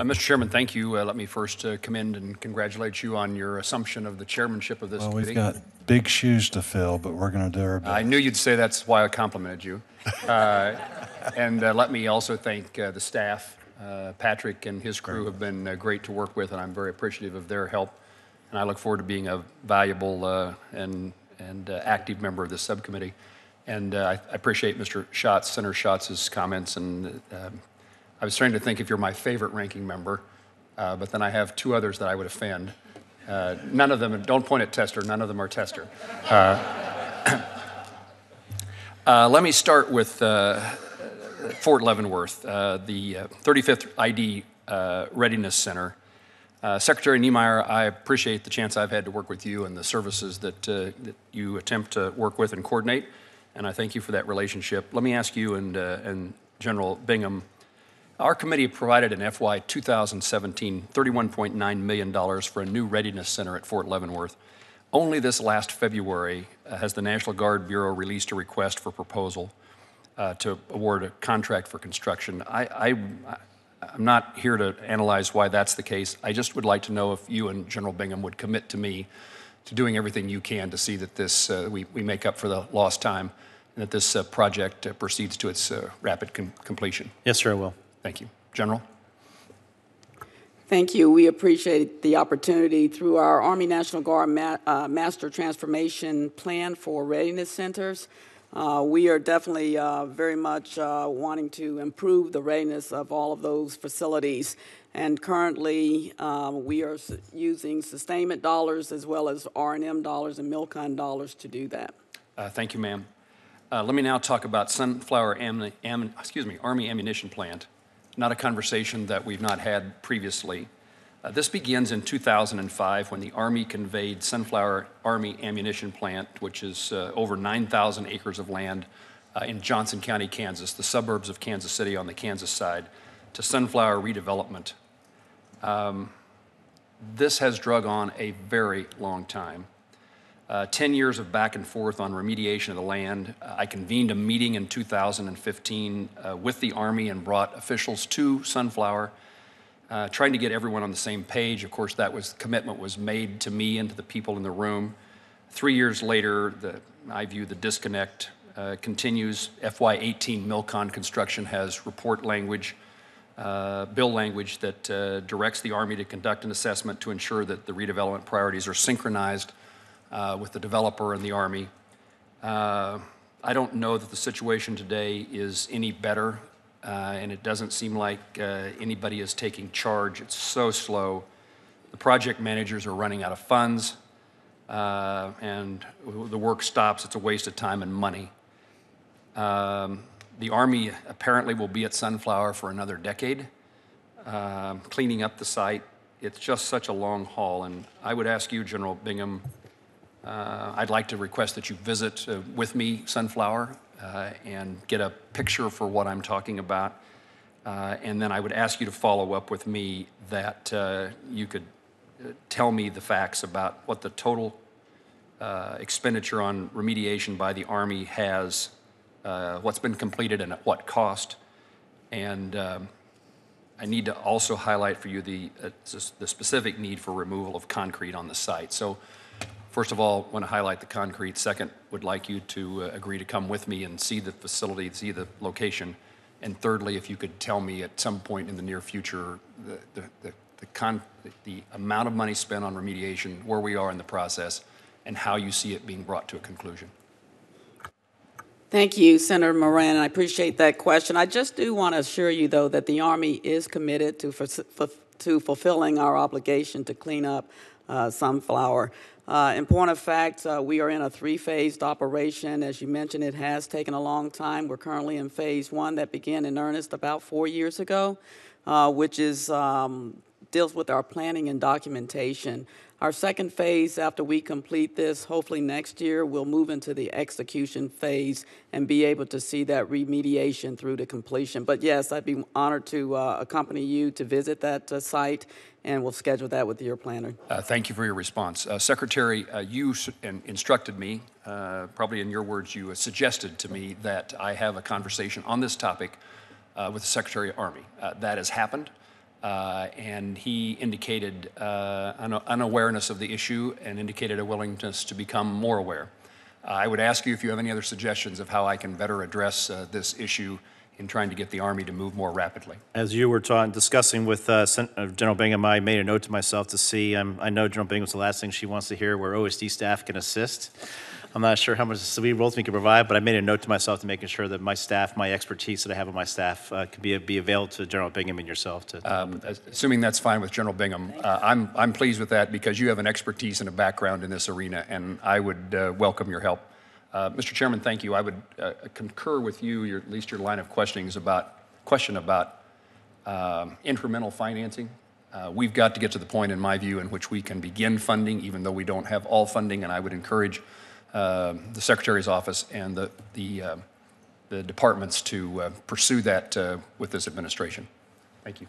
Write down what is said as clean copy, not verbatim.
Mr. Chairman, thank you. Let me first commend and congratulate you on your assumption of the chairmanship of this committee. We've got big shoes to fill, but we're going to do our best. I knew you'd say that's why I complimented you. And let me also thank the staff. Patrick and his crew have been great to work with, and I'm very appreciative of their help. And I look forward to being a valuable and active member of this subcommittee. And I appreciate Mr. Schatz, Senator Schatz's comments. And I was trying to think if you're my favorite ranking member, but then I have two others that I would offend. None of them, don't point at Tester, none of them are Tester. Let me start with Fort Leavenworth, the 35th ID Readiness Center. Secretary Niemeyer, I appreciate the chance I've had to work with you and the services that you attempt to work with and coordinate, and I thank you for that relationship. Let me ask you and General Bingham, our committee provided in FY 2017 $31.9 million for a new readiness center at Fort Leavenworth. Only this last February has the National Guard Bureau released a request for proposal to award a contract for construction. I'm not here to analyze why that's the case. I just would like to know if you and General Bingham would commit to me to doing everything you can to see that this we make up for the lost time and that this project proceeds to its rapid completion. Yes, sir, I will. Thank you. General? Thank you. We appreciate the opportunity through our Army National Guard Master Transformation Plan for Readiness Centers. We are definitely very much wanting to improve the readiness of all of those facilities. And currently, we are using sustainment dollars as well as R&M dollars and MilCon dollars to do that. Thank you, ma'am. Let me now talk about Sunflower Army Ammunition Plant. Not a conversation that we've not had previously. This begins in 2005 when the Army conveyed Sunflower Army Ammunition Plant, which is over 9,000 acres of land in Johnson County, Kansas, the suburbs of Kansas City on the Kansas side, to Sunflower redevelopment. This has drug on a very long time. 10 years of back and forth on remediation of the land. I convened a meeting in 2015 with the Army and brought officials to Sunflower, trying to get everyone on the same page. Of course, commitment was made to me and to the people in the room. 3 years later, I view the disconnect continues. FY18 MilCon construction has report language, bill language that directs the Army to conduct an assessment to ensure that the redevelopment priorities are synchronized with the developer and the Army. I don't know that the situation today is any better, and it doesn't seem like anybody is taking charge. It's so slow. The project managers are running out of funds, and the work stops. It's a waste of time and money. The Army apparently will be at Sunflower for another decade, cleaning up the site. It's just such a long haul, and I would ask you, General Bingham, I'd like to request that you visit with me Sunflower and get a picture for what I'm talking about. And then I would ask you to follow up with me that you could tell me the facts about what the total expenditure on remediation by the Army has, what's been completed and at what cost. And I need to also highlight for you the specific need for removal of concrete on the site. So, first of all, I want to highlight the concrete. Second, would like you to agree to come with me and see the facility, see the location. And thirdly, if you could tell me at some point in the near future the amount of money spent on remediation, where we are in the process, and how you see it being brought to a conclusion. Thank you, Senator Moran. I appreciate that question. I just do want to assure you, though, that the Army is committed to fulfilling our obligation to clean up Sunflower. In point of fact, we are in a three-phased operation. As you mentioned, it has taken a long time. We're currently in phase one that began in earnest about 4 years ago, which is deals with our planning and documentation. Our second phase, after we complete this, hopefully next year, we'll move into the execution phase and be able to see that remediation through to completion. But yes, I'd be honored to accompany you to visit that site, and we'll schedule that with your planner. Thank you for your response. Secretary, you instructed me, probably in your words, you suggested to me that I have a conversation on this topic with the Secretary of Army. That has happened. and he indicated unawareness of the issue and indicated a willingness to become more aware. I would ask you if you have any other suggestions of how I can better address this issue in trying to get the Army to move more rapidly. As you were discussing with General Bingham, I made a note to myself to see, I know General Bingham's the last thing she wants to hear where OSD staff can assist. I'm not sure how much both we can provide, but I made a note to myself to making sure that my staff, my expertise that I have on my staff can be available to General Bingham and yourself. Assuming that's fine with General Bingham, I'm pleased with that because you have an expertise and a background in this arena, and I would welcome your help. Mr. Chairman, thank you. I would concur with you, at least your line of questioning is question about incremental financing. We've got to get to the point, in my view, in which we can begin funding, even though we don't have all funding, and I would encourage the Secretary's office and the departments to pursue that with this administration. Thank you.